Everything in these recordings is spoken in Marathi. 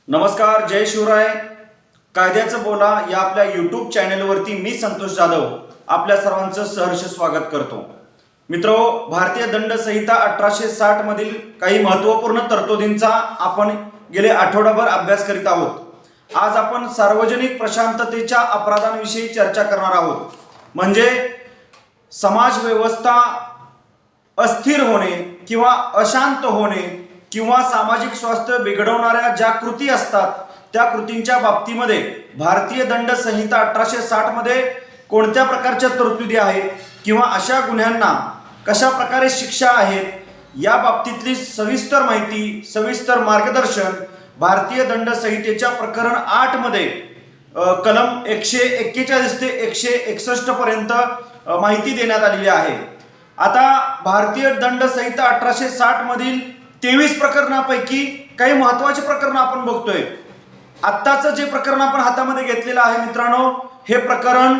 नमस्कार, जय शिवराय. कायद्याचं बोला या आपल्या यूट्यूब चॅनेलवरती मी संतोष जाधव आपल्या सर्वांचं सहर्ष स्वागत करतो. मित्रो, भारतीय दंड संहिता 1860 मधील काही महत्त्वपूर्ण तरतुदींचा आपण गेले आठवडाभर अभ्यास करीत आहोत. आज आपण सार्वजनिक प्रशांततेच्या अपराधांविषयी चर्चा करणार आहोत. म्हणजे समाज व्यवस्था अस्थिर होणे किंवा अशांत होणे किंवा सामाजिक स्वास्थ्य बिघडवणाऱ्या ज्या कृती असतात त्या कृतींच्या बाबतीमध्ये भारतीय दंड संहिता 1860 मध्ये कोणत्या प्रकारच्या तरतुदी आहेत किंवा अशा गुन्ह्यांना कशा प्रकारे शिक्षा आहेत या बाबतीतली सविस्तर माहिती, सविस्तर मार्गदर्शन भारतीय दंड संहितेच्या प्रकरण 8 मध्ये कलम 141 ते 161 पर्यंत माहिती देण्यात आलेली आहे. आता भारतीय दंड संहिता 1860 मधील 23 प्रकरणापैकी काही महत्त्वाची प्रकरण आपण बघतोय. आत्ताचं जे प्रकरण आपण हातामध्ये घेतलेलं आहे मित्रांनो, हे प्रकरण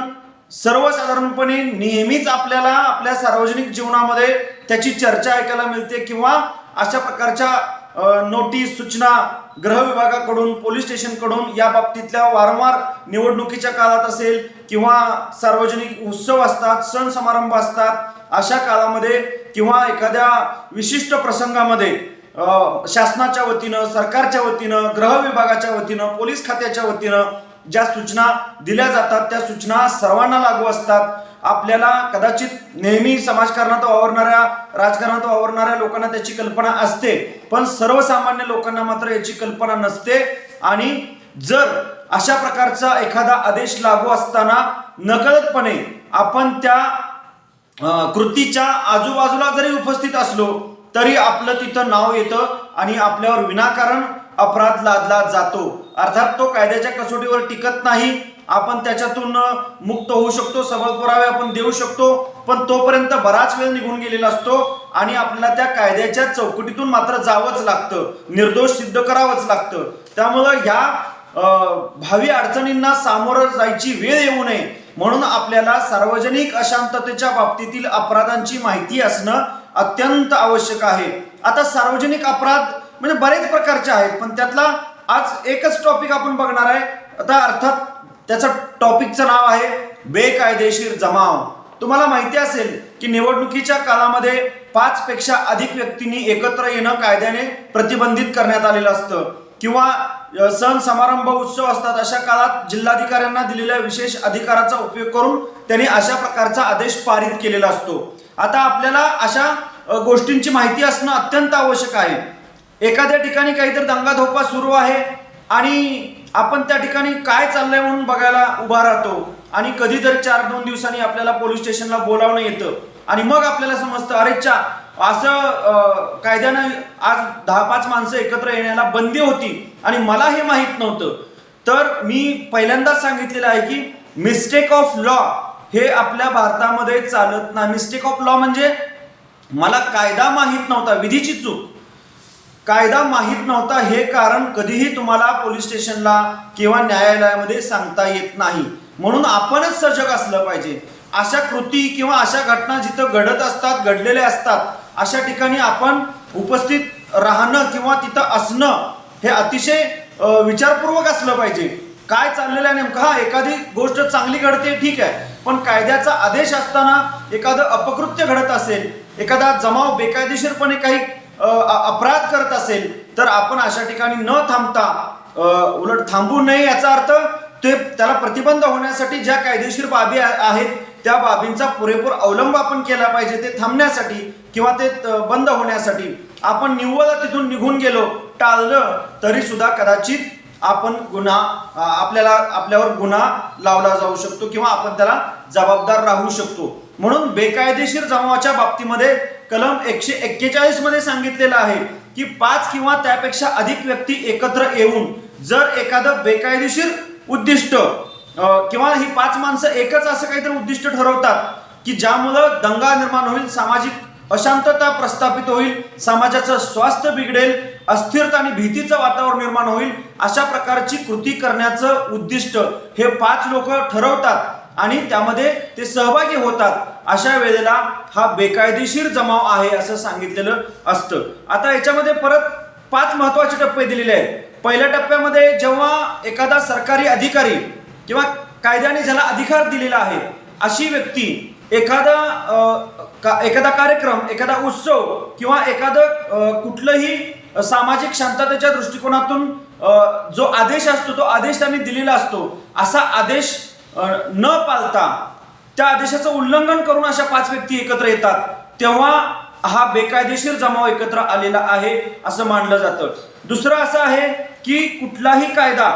सर्वसाधारणपणे नेहमीच आपल्याला आपल्या सार्वजनिक जीवनामध्ये त्याची चर्चा ऐकायला मिळते किंवा अशा प्रकारच्या नोटीस, सूचना गृह विभागाकडून, पोलीस स्टेशनकडून या बाबतीतल्या वारंवार निवडणुकीच्या काळात असेल किंवा सार्वजनिक उत्सव असतात, सण समारंभ असतात, अशा काळामध्ये किंवा एखाद्या विशिष्ट प्रसंगामध्ये शासनाच्या वतीनं, सरकारच्या वतीनं, गृह विभागाच्या वतीनं, पोलीस खात्याच्या वतीनं ज्या सूचना दिल्या जातात त्या सूचना सर्वांना लागू असतात. आपल्याला कदाचित नेहमी समाजकारणात वावरणाऱ्या, राजकारणात वावरणाऱ्या लोकांना त्याची कल्पना असते, पण सर्वसामान्य लोकांना मात्र याची कल्पना नसते. आणि जर अशा प्रकारचा एखादा आदेश लागू असताना नकळतपणे आपण त्या कृतीच्या आजूबाजूला जरी उपस्थित असलो तरी आपलं तिथं नाव येतं आणि आपल्यावर विनाकारण अपराध लादला जातो. अर्थात तो कायद्याच्या कसोटीवर टिकत नाही. आपण त्याच्यातून मुक्त होऊ शकतो, सबळ पुरावे आपण देऊ शकतो, पण तोपर्यंत बराच वेळ निघून गेलेला असतो आणि आपल्याला त्या कायद्याच्या चौकटीतून मात्र जावंच लागतं, निर्दोष सिद्ध करावंच लागतं. त्यामुळं ह्या भावी अडचणींना सामोरं जायची वेळ येऊ नये म्हणून आपल्याला सार्वजनिक अशांततेच्या बाबतीतील अपराधांची माहिती असणं अत्यंत आवश्यक आहे. आता सार्वजनिक अपराध म्हणजे बरेच प्रकारचे आहेत, पण त्यातला आज एकच टॉपिक आपण बघणार आहे. आता अर्थात त्याचं टॉपिकचं नाव आहे बेकायदेशीर जमाव. तुम्हाला माहिती असेल की निवडणुकीच्या काळामध्ये 5 पेक्षा अधिक व्यक्तींनी एकत्र येणं कायद्याने प्रतिबंधित करण्यात आलेलं असतं किंवा सण समारंभ उत्सव असतात अशा काळात जिल्हाधिकाऱ्यांना दिलेल्या विशेष अधिकाराचा उपयोग करून त्यांनी अशा प्रकारचा आदेश पारित केलेला असतो. आता आपल्याला अशा गोष्टींची माहिती असणं अत्यंत आवश्यक आहे. एखाद्या ठिकाणी काहीतरी दंगाधोपा सुरू आहे आणि आपण त्या ठिकाणी काय चाललंय म्हणून बघायला उभा राहतो आणि कधीतरी 4-2 दिवसांनी आपल्याला पोलीस स्टेशनला बोलावणं येतं आणि मग आपल्याला समजतं अरेच्या असं कायद्यानं आज 10-5 माणसं एकत्र येण्याला बंदी होती आणि मला हे माहीत नव्हतं. तर मी पहिल्यांदाच सांगितलेलं आहे की मिस्टेक ऑफ लॉ हे आपल्या भारतामध्ये चालत नाही. मिस्टेक ऑफ लॉ म्हणजे मला कायदा माहीत नव्हता, विधीची चूक. कायदा माहीत नव्हता हे कारण कधीही तुम्हाला पोलीस स्टेशनला किंवा न्यायालयामध्ये सांगता येत नाही. म्हणून आपणच सजग असलं पाहिजे. अशा कृती किंवा अशा घटना जिथं घडत असतात, घडलेल्या असतात, अशा ठिकाणी आपण उपस्थित राहणं किंवा तिथं असणं हे अतिशय विचारपूर्वक असलं पाहिजे. काय चाललेलं आहे नेमकं, हा एखादी गोष्ट चांगली घडते ठीक आहे, पण कायद्याचा आदेश असताना एखादं अपकृत्य घडत असेल, एखादा जमाव बेकायदेशीरपणे काही अपराध करत असेल तर आपण अशा ठिकाणी न थांबता उलट थांबू नये. याचा अर्थ त्याला प्रतिबंध होण्यासाठी ज्या कायदेशीर बाबी आहेत त्या बाबींचा पुरेपूर अवलंब आपण केला पाहिजे. ते थांबण्यासाठी किंवा ते बंद होण्यासाठी आपण निव्वळ तिथून निघून गेलो, टाळलं तरी सुद्धा कदाचित आपण आपल्यावर गुन्हा लावला जाऊ शकतो किंवा आपण त्याला जबाबदार राहू शकतो. म्हणून बेकायदेशीर जमावाच्या बाबतीमध्ये कलम 141 मध्ये सांगितलेलं आहे की 5 किंवा त्यापेक्षा अधिक व्यक्ती एकत्र येऊन जर एखादं बेकायदेशीर उद्दिष्ट किंवा ही 5 माणसं एकच असं काहीतरी उद्दिष्ट ठरवतात की ज्यामुळं दंगा निर्माण होईल, सामाजिक अशांतता प्रस्थापित होईल, समाजाचं स्वास्थ्य बिघडेल, अस्थिरता आणि भीतीचं वातावरण निर्माण होईल, अशा प्रकारची कृती करण्याचं उद्दिष्ट हे 5 लोक ठरवतात आणि त्यामध्ये ते सहभागी होतात, अशा वेळेला हा बेकायदेशीर जमाव आहे असं सांगितलेलं असतं. आता याच्यामध्ये परत 5 महत्त्वाचे टप्पे दिलेले आहेत. पहिल्या टप्प्यामध्ये जेव्हा एखादा सरकारी अधिकारी किंवा कायद्याने ज्याला अधिकार दिलेला आहे अशी व्यक्ती एखादा कार्यक्रम, एखादा उत्सव किंवा एखादं कुठलंही सामाजिक शांततेच्या दृष्टिकोनातून जो आदेश असतो तो आदेश त्यांनी दिलेला असतो, असा आदेश न पाळता त्या आदेशाचं उल्लंघन करून अशा 5 व्यक्ती एकत्र येतात, तेव्हा हा बेकायदेशीर जमाव एकत्र आलेला आहे असं मानलं जातं. दुसरं असं आहे की कुठलाही कायदा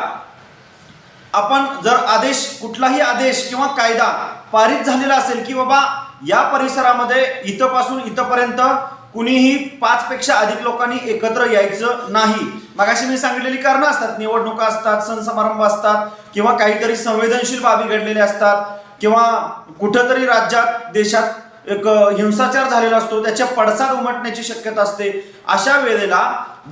आपण जर कुठलाही आदेश किंवा कायदा पारित झालेला असेल की बाबा या परिसरामध्ये इथपासून इथपर्यंत कुणीही 5 पेक्षा अधिक लोकांनी एकत्र यायचं नाही. मगाशी मी सांगितलेली कारणं असतात, निवडणुका असतात, सण समारंभ असतात किंवा काहीतरी संवेदनशील बाबी घडलेल्या असतात किंवा कुठंतरी राज्यात देशात एक हिंसाचार झालेला असतो, त्याच्या पडसाद उमटण्याची शक्यता असते. अशा वेळेला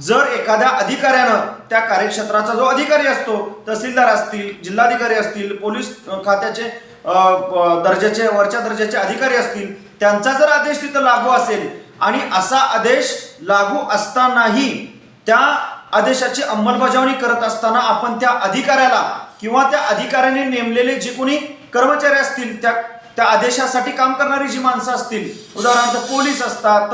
जर एखाद्या अधिकाऱ्यानं त्या कार्यक्षेत्राचा जो अधिकारी असतो, तहसीलदार असतील, जिल्हाधिकारी असतील, पोलीस खात्याचे दर्जाचे वरच्या दर्जाचे अधिकारी असतील, त्यांचा जर आदेश तिथं लागू असेल आणि असा आदेश लागू असतानाही त्या आदेशाची अंमलबजावणी करत असताना आपण त्या अधिकाऱ्याला किंवा त्या अधिकाऱ्याने नेमलेले जे कोणी कर्मचारी असतील, त्या आदेशासाठी काम करणारी जी माणसं असतील, उदाहरणार्थ पोलीस असतात,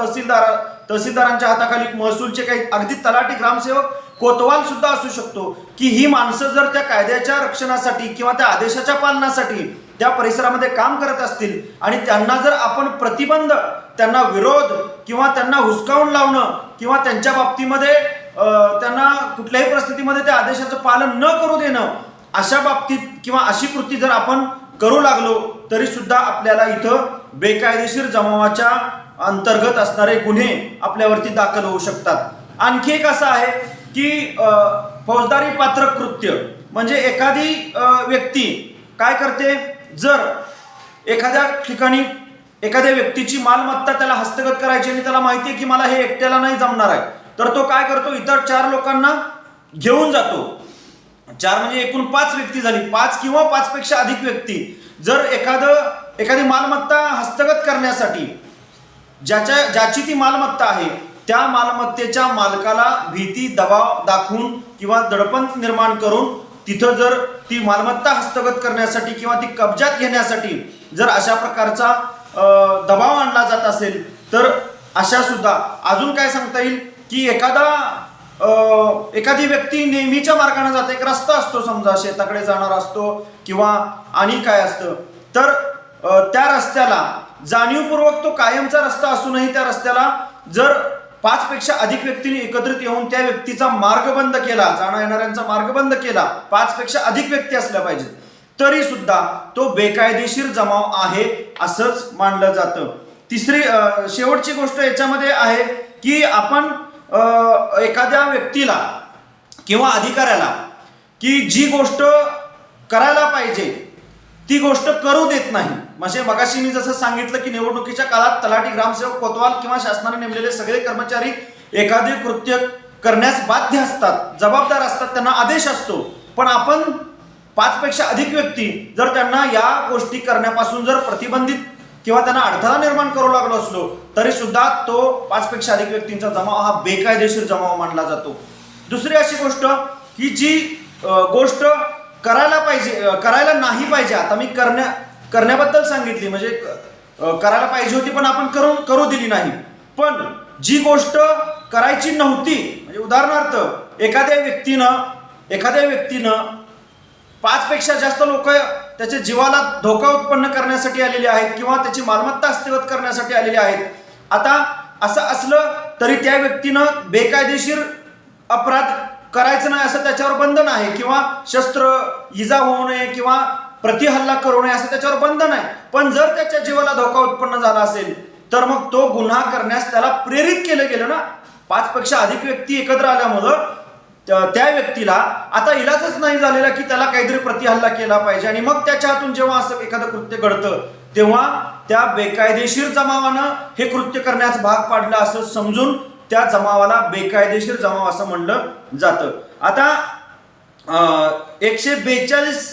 तहसीलदारांच्या हाताखाली महसूलचे काही अगदी तलाठी, ग्रामसेवक, कोतवाल सुद्धा असू शकतो, की ही माणसं जर त्या कायद्याच्या रक्षणासाठी किंवा त्या आदेशाच्या पालनासाठी त्या परिसरामध्ये काम करत असतील आणि त्यांना जर आपण प्रतिबंध, त्यांना विरोध किंवा त्यांना हुसकावून लावणं किंवा त्यांच्या बाबतीमध्ये त्यांना कुठल्याही परिस्थितीमध्ये त्या आदेशाचं पालन न करू देणं, अशा बाबतीत किंवा अशी कृती जर आपण करू लागलो तरी सुद्धा आपल्याला इथं बेकायदेशीर जमावाच्या अंतर्गत असणारे गुन्हे आपल्यावरती दाखल होऊ शकतात. आणखी एक असं आहे की फौजदारी पात्र कृत्य म्हणजे एखादी व्यक्ती काय करते, जर एखाद्या ठिकाणी एखाद्या व्यक्तीची मालमत्ता त्याला हस्तगत करायची आणि त्याला माहिती आहे की मला हे एकट्याला नाही जमणार आहे, तर तो काय करतो, इतर 4 लोकांना घेऊन जातो. 4 म्हणजे एकूण 5 व्यक्ती झाली, 5 किंवा 5 पेक्षा अधिक व्यक्ती जर एखादी मालमत्ता हस्तगत करण्यासाठी ज्याची ती मालमत्ता आहे त्या मालमत्तेच्या मालकाला भीती, दबाव दाखवून किंवा दडपण निर्माण करून तिथं जर ती मालमत्ता हस्तगत करण्यासाठी किंवा ती कब्जात घेण्यासाठी जर अशा प्रकारचा दबाव आणला जात असेल तर अशा सुद्धा अजून काय सांगता येईल की एखादी व्यक्ती नेहमीच्या मार्गाने जाते, एक रस्ता असतो समजा शेताकडे जाणारा असतो किंवा आणि काय असतं, तर त्या रस्त्याला जाणीवपूर्वक तो कायमचा रस्ता असूनही त्या रस्त्याला जर 5 पेक्षा अधिक व्यक्तींनी एकत्रित येऊन त्या व्यक्तीचा मार्ग बंद केला, जाणं येणाऱ्यांचा मार्ग बंद केला, 5 पेक्षा अधिक व्यक्ती असल्या पाहिजेत, तरी सुद्धा तो बेकायदेशीर जमाव आहे असंच मानलं जातं. तिसरी शेवटची गोष्ट याच्यामध्ये आहे की आपण एखाद्या व्यक्तीला किंवा अधिकाऱ्याला की जी गोष्ट करायला पाहिजे ती गोष्ट करू देत नाही. म्हणजे मगाशी मी जसं सांगितलं की निवडणुकीच्या काळात तलाठी, ग्रामसेवक, कोतवाल किंवा शासनाने नेमलेले सगळे कर्मचारी एखादे कृत्य करण्यास बाध्य असतात, जबाबदार असतात, त्यांना आदेश असतो. पण आपण 5 पेक्षा अधिक व्यक्ती जर त्यांना या गोष्टी करण्यापासून जर प्रतिबंधित किंवा त्यांना अडथळा निर्माण करू लागलो असलो तरी सुद्धा तो 5 पेक्षा अधिक व्यक्तींचा जमाव हा बेकायदेशीर जमाव मानला जातो. दुसरी अशी गोष्ट की जी गोष्ट करायला नाही पाहिजे, आता मी करण्याबद्दल सांगितली, म्हणजे करायला पाहिजे होती पण आपण करू दिली नाही, पण जी गोष्ट करायची नव्हती, म्हणजे उदाहरणार्थ एखाद्या व्यक्तीनं 5 पेक्षा जास्त लोक त्याच्या जीवाला धोका उत्पन्न करण्यासाठी आलेले आहेत किंवा त्याची मालमत्ता हस्तगत करण्यासाठी आलेले आहेत. आता असं असलं तरी त्या व्यक्तीनं बेकायदेशीर अपराध करायचं नाही असं त्याच्यावर बंधन आहे किंवा शस्त्र इजा होऊ नये किंवा प्रतिहल्ला करू नये असं त्याच्यावर बंधन आहे. पण जर त्याच्या जीवाला धोका उत्पन्न झाला असेल तर मग तो गुन्हा करण्यास त्याला प्रेरित केलं गेलं ना. 5 पेक्षा अधिक व्यक्ती एकत्र आल्यामुळं त्या व्यक्तीला आता इलाजच नाही झालेला की त्याला काहीतरी प्रतिहल्ला केला पाहिजे आणि मग त्याच्या हातून जेव्हा असं एखादं कृत्य घडतं तेव्हा त्या बेकायदेशीर जमावानं हे कृत्य करण्यास भाग पाडलं असं समजून त्या जमावाला बेकायदेशीर जमाव असं म्हणलं जातं. आता 142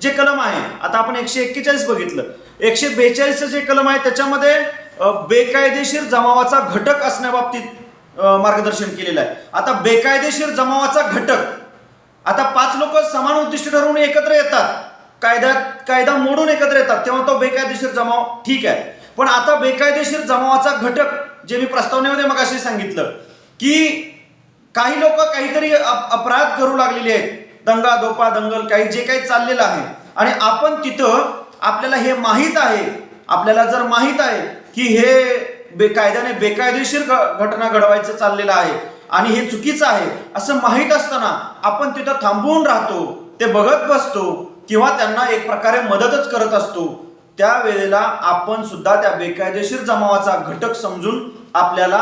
जे कलम आहे, आता आपण 141 बघितलं, 142 जे कलम आहे त्याच्यामध्ये बेकायदेशीर जमावाचा घटक असण्याबाबतीत मार्गदर्शन केलेलं आहे. आता बेकायदेशीर जमावाचा घटक आता 5 लोक समान उद्दिष्ट ठरवून एकत्र येतात, कायदा मोडून एकत्र येतात, तेव्हा तो बेकायदेशीर जमाव ठीक आहे. पण आता बेकायदेशीर जमावाचा घटक जे मी प्रस्तावनेमध्ये मगाशी सांगितलं की काही लोक काहीतरी अपराध करू लागलेले आहेत, दंगा दोपा दंगल काही जे काही चाललेलं आहे, आणि आपण तिथं आपल्याला हे माहीत आहे, आपल्याला जर माहीत आहे की हे कायद्याने बेकायदेशीर घटना घडवायचं चाललेलं आहे आणि हे चुकीचं आहे असं माहीत असताना आपण तिथं थांबवून राहतो, ते बघत बसतो किंवा त्यांना एक प्रकारे मदतच करत असतो. त्यावेळेला आपण सुद्धा त्या बेकायदेशीर जमावाचा घटक समजून आपल्याला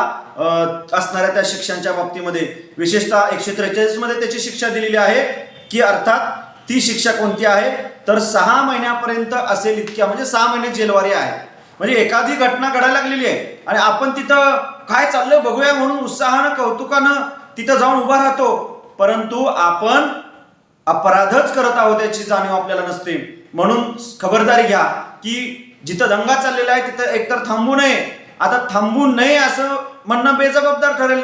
असणाऱ्या त्या शिक्षांच्या बाबतीमध्ये विशेषतः 143 मध्ये त्याची शिक्षा दिलेली आहे की अर्थात ती शिक्षा कोणती आहे तर 6 महिन्यापर्यंत असेल इतक्या, म्हणजे 6 महिने जेलवारी आहे. म्हणजे एखादी घटना घडायला लागलेली आहे आणि आपण तिथं काय चाललंय बघूया म्हणून उत्साहानं कौतुकानं तिथं जाऊन उभा राहतो, परंतु आपण अपराधच करत आहोत याची जाणीव आपल्याला नसते. म्हणून खबरदारी घ्या की जिथं दंगा चाललेला आहे तिथं एकतर थांबू नये. आता थांबू नये असं म्हणणं बेजबाबदार ठरेल,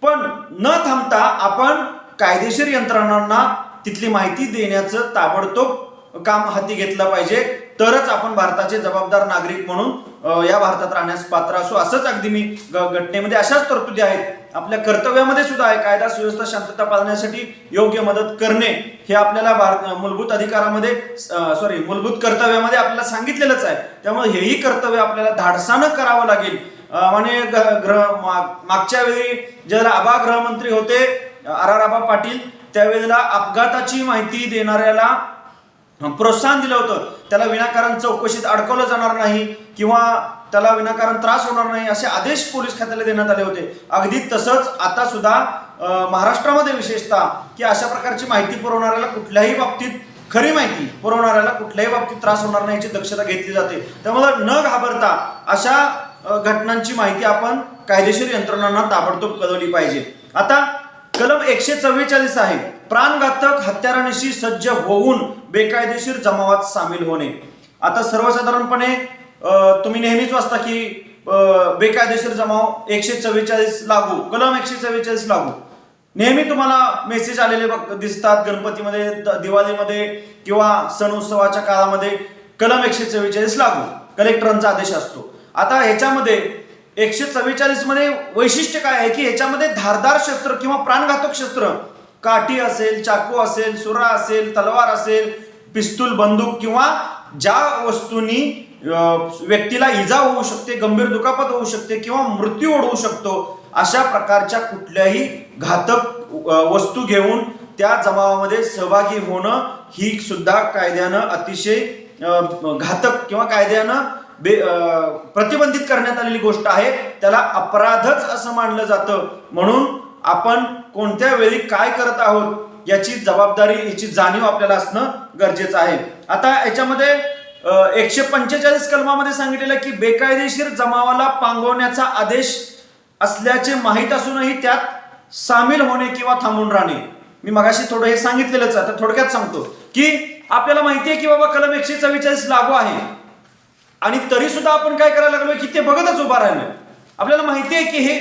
पण न थांबता आपण कायदेशीर यंत्रणांना तिथली माहिती देण्याचं ताबडतोब काम हाती घेतलं पाहिजे, तरच आपण भारताचे जबाबदार नागरिक म्हणून या भारतात राहण्यास पात्र असू. असंच अगदी मी घटनेमध्ये अशाच तरतुदी आहेत, आपल्या कर्तव्यामध्ये सुद्धा आहे. कायदा सुव्यवस्था शांतता पाळण्यासाठी योग्य मदत करणे हे आपल्याला मूलभूत अधिकारामध्ये मूलभूत कर्तव्यामध्ये आपल्याला सांगितलेलंच आहे. त्यामुळे हेही कर्तव्य आपल्याला धाडसानं करावं लागेल. आणि मागच्या वेळी ज्याला आबा गृहमंत्री होते आबा पाटील, त्यावेळेला अपघाताची माहिती देणाऱ्याला प्रोत्साहन दिलं होतं, त्याला विनाकारण चौकशीत अडकवलं जाणार नाही किंवा त्याला विनाकारण त्रास होणार नाही असे आदेश पोलीस खात्याला देण्यात आले होते. अगदी तसंच आता सुद्धा महाराष्ट्रामध्ये विशेषतः की अशा प्रकारची माहिती पुरवणाऱ्याला कुठल्याही बाबतीत, खरी माहिती पुरवणाऱ्याला कुठल्याही बाबतीत त्रास होणार नाही याची दक्षता घेतली जाते. त्यामुळे न घाबरता अशा घटनांची माहिती आपण कायदेशीर यंत्रणांना ताबडतोब कळवली पाहिजे. आता कलम 144 आहे, प्राणघातक हत्यारांशी सज्ज होऊन बेकायदेशीर जमावात सामील होणे. आता सर्वसाधारणपणे तुम्ही नेहमीच वाचता की बेकायदेशीर जमाव 144 लागू, कलम 144 लागू. नेहमी तुम्हाला मेसेज आलेले दिसतात गणपतीमध्ये, दिवाळीमध्ये किंवा सण उत्सवाच्या काळामध्ये कलम 144 लागू, कलेक्टरांचा आदेश असतो. आता ह्याच्यामध्ये 144 मध्ये वैशिष्ट्य काय आहे की ह्याच्यामध्ये धारदार शस्त्र किंवा प्राणघातक शस्त्र, काठी असेल, चाकू असेल, सुरा असेल, तलवार असेल, पिस्तूल, बंदूक किंवा ज्या वस्तूंनी व्यक्तीला इजा होऊ शकते, गंभीर दुखापत होऊ शकते किंवा मृत्यू ओढवू शकतो, अशा प्रकारच्या कुठल्याही घातक वस्तू घेऊन त्या जमावामध्ये सहभागी होणं ही सुद्धा कायद्यानं अतिशय घातक किंवा कायद्यानं प्रतिबंधित करण्यात आलेली गोष्ट आहे. त्याला अपराधच असं मानलं जातं. म्हणून आपण कोणत्या वेळी काय करत आहोत याची जबाबदारी, याची जाणीव आपल्याला असणं गरजेचं आहे. आता याच्यामध्ये 145 कलमामध्ये सांगितलेलं की बेकायदेशीर जमावाला पांगवण्याचा आदेश असल्याचे माहीत असूनही त्यात सामील होणे किंवा थांबून राहणे. मी मगाशी थोडं हे सांगितलेलंच, आता थोडक्यात सांगतो की आपल्याला माहिती आहे की बाबा कलम 144 लागू आहे आणि तरी सुद्धा आपण काय करायला लागलो की ते बघतच उभा राहिलो. आपल्याला माहिती आहे की हे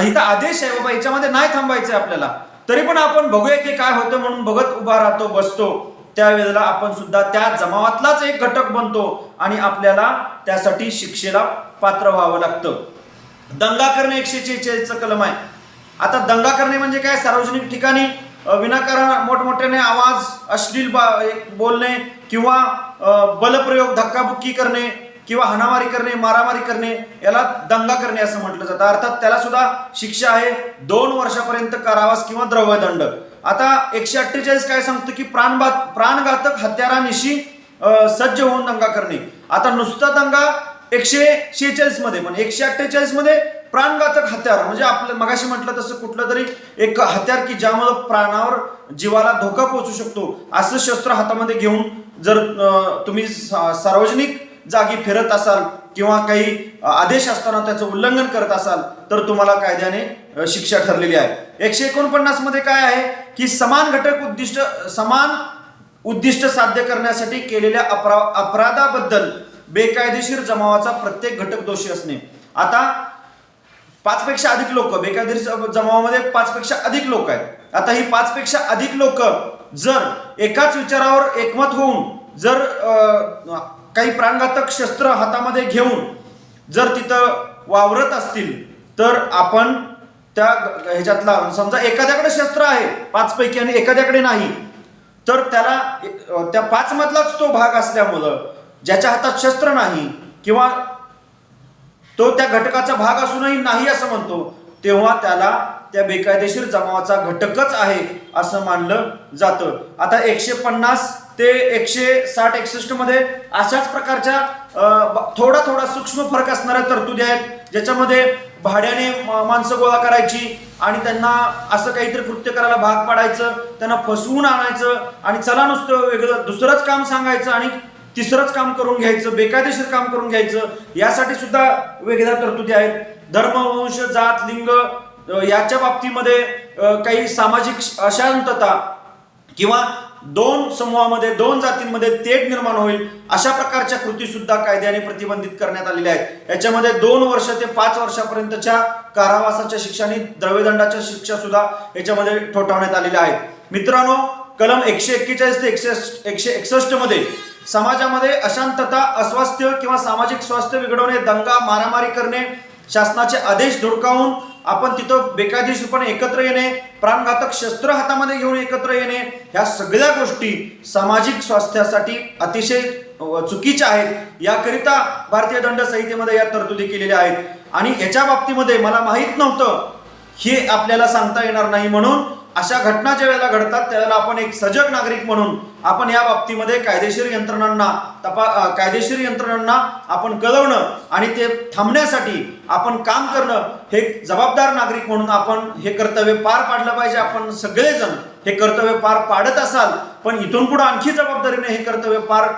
इथं आदेश आहे बाबा, याच्यामध्ये नाही थांबायचं आपल्याला, तरी पण आपण बघूया की काय होतं म्हणून बघत उभा राहतो, बसतो. त्यावेळेला आपण सुद्धा त्या जमावातलाच एक घटक बनतो आणि आपल्याला त्यासाठी शिक्षेला पात्र व्हावं लागतं. दंगा करणे 146 कलम आहे. आता दंगा करणे म्हणजे काय, सार्वजनिक ठिकाणी विनाकारण मोठमोठ्याने आवाज, अश्लील बोलणे किंवा बलप्रयोग, धक्काबुक्की करणे किंवा हाणामारी करणे, मारामारी करणे, याला दंगा करणे असं म्हटलं जातं. अर्थात त्याला सुद्धा शिक्षा आहे 2 वर्षापर्यंत कारावास किंवा द्रव्यदंड. आता 148 काय सांगतं की प्राणघातक हत्यारानिशी सज्ज होऊन दंगा करणे. आता नुसता दंगा 146 मध्ये, पण 148 मध्ये प्राणघातक हत्यार म्हणजे आपलं मगाशी म्हटलं तसं कुठलं तरी एक हत्यार की ज्यामुळे प्राणावर, जीवाला धोका पोहोचू शकतो असं शस्त्र हातामध्ये घेऊन जर तुम्ही सार्वजनिक जागी फिरत असाल किंवा काही आदेश असताना त्याचं उल्लंघन करत असाल तर तुम्हाला कायद्याने शिक्षा ठरलेली आहे. 149 मध्ये काय आहे की समान उद्दिष्ट साध्य करण्यासाठी केलेल्या अपराधाबद्दल बेकायदेशीर जमावाचा प्रत्येक घटक दोषी असणे. आता 5 पेक्षा अधिक लोक, बेकायदेशीर जमावामध्ये 5 पेक्षा अधिक लोक आहेत. आता ही 5 पेक्षा अधिक लोक जर एकाच विचारावर एकमत होऊन जर काही प्राणघातक शस्त्र हातामध्ये घेऊन जर तिथं वावरत असतील तर आपण त्या ह्याच्यातला समजा एखाद्याकडे शस्त्र आहे 5 पैकी आणि एखाद्याकडे नाही, तर त्याला त्या 5 मधलाच तो भाग असल्यामुळं ज्याच्या हातात शस्त्र नाही किंवा तो त्या घटकाचा भाग असूनही नाही असं म्हणतो, तेव्हा त्याला त्या बेकायदेशीर जमावाचा घटकच आहे असं मानलं जातं. आता 150 ते 160-61 मध्ये अशाच प्रकारच्या थोडा सूक्ष्म फरक असणाऱ्या तरतुदी आहेत, ज्याच्यामध्ये भाड्याने माणसं गोळा करायची आणि त्यांना असं काहीतरी कृत्य करायला भाग पाडायचं, त्यांना फसवून आणायचं आणि चला नुसतं वेगळं दुसरंच काम सांगायचं आणि तिसरंच काम करून घ्यायचं, बेकायदेशीर काम करून घ्यायचं. यासाठी सुद्धा वेगळ्या तरतुदी आहेत. धर्म, वंश, जात, लिंग याच्या बाबतीमध्ये काही सामाजिक अशांतता किंवा 2 समूहामध्ये 2 जातींमध्ये तेढ निर्माण होईल अशा प्रकारच्या कृती सुद्धा कायद्याने प्रतिबंधित करण्यात आलेल्या आहेत. याच्यामध्ये 2 वर्ष ते 5 वर्षापर्यंतच्या कारावासाच्या शिक्षा आणि द्रव्यदंडाच्या शिक्षा सुद्धा याच्यामध्ये ठोठावण्यात आलेल्या आहेत. मित्रांनो, कलम 141 ते 161 मध्ये समाजामध्ये अशांतता, अस्वास्थ्य किंवा सामाजिक स्वास्थ्य बिघडवणे, दंगा, मारामारी करणे, शासनाचे आदेश धुडकावून आपण तिथं बेकायदेशीरपणे एकत्र येणे, प्राणघातक शस्त्र हातामध्ये घेऊन एकत्र येणे, ह्या सगळ्या गोष्टी सामाजिक स्वास्थ्यासाठी अतिशय चुकीच्या आहेत. याकरिता भारतीय दंड संहितेमध्ये या तरतुदी केलेल्या आहेत आणि याच्या बाबतीमध्ये मला माहीत नव्हतं हे आपल्याला सांगता येणार नाही. म्हणून अशा घटना ज्या वेळेला घडतात त्यावेळेला आपण एक सजग नागरिक म्हणून आपण या बाबतीमध्ये कायदेशीर यंत्रणांना आपण कळवणं आणि ते थांबण्यासाठी आपण काम करणं हे जबाबदार नागरिक म्हणून आपण हे कर्तव्य पार पाडलं पाहिजे. आपण सगळेजण हे कर्तव्य पार पाडत असाल, पण इथून पुढे आणखी जबाबदारीने हे कर्तव्य पार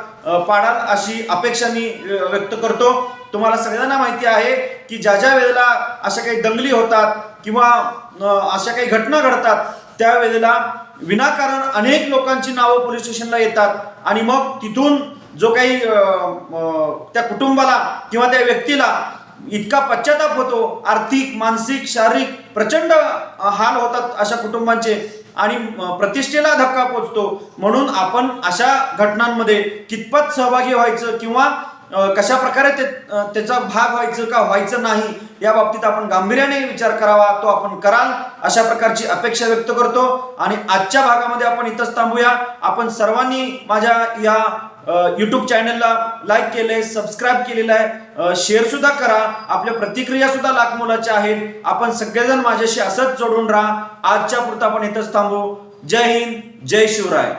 पाडाल अशी अपेक्षा मी व्यक्त करतो. तुम्हाला सगळ्यांना माहिती आहे की ज्या वेळेला अशा काही दंगली होतात किंवा अशा काही घटना घडतात त्यावेळेला विनाकारण अनेक लोकांची नावं पोलीस स्टेशनला येतात आणि मग तिथून जो काही त्या कुटुंबाला किंवा त्या व्यक्तीला इतका पश्चाताप होतो, आर्थिक, मानसिक, शारीरिक प्रचंड हाल होतात अशा कुटुंबांचे आणि प्रतिष्ठेला धक्का पोचतो. म्हणून आपण अशा घटनांमध्ये कितपत सहभागी व्हायचं किंवा कशा प्रकारे त्याचा भाग व्हायचं का व्हायचं नाही या बाबतीत आपण गांभीर्याने विचार करावा, तो आपण कराल अशा प्रकारची अपेक्षा व्यक्त करतो. आणि आजच्या भागामध्ये आपण इथंच थांबूया. आपण सर्वांनी माझ्या या YouTube चॅनलला लाईक केलंय, सबस्क्राईब केलेलं आहे, शेअर सुद्धा करा. आपल्या प्रतिक्रिया सुद्धा लाख मोलाच्या आहेत. आपण सगळेजण माझ्याशी असंच जोडून राहा. आजच्या पुरता आपण इथंच थांबू. जय हिंद, जय शिवराय.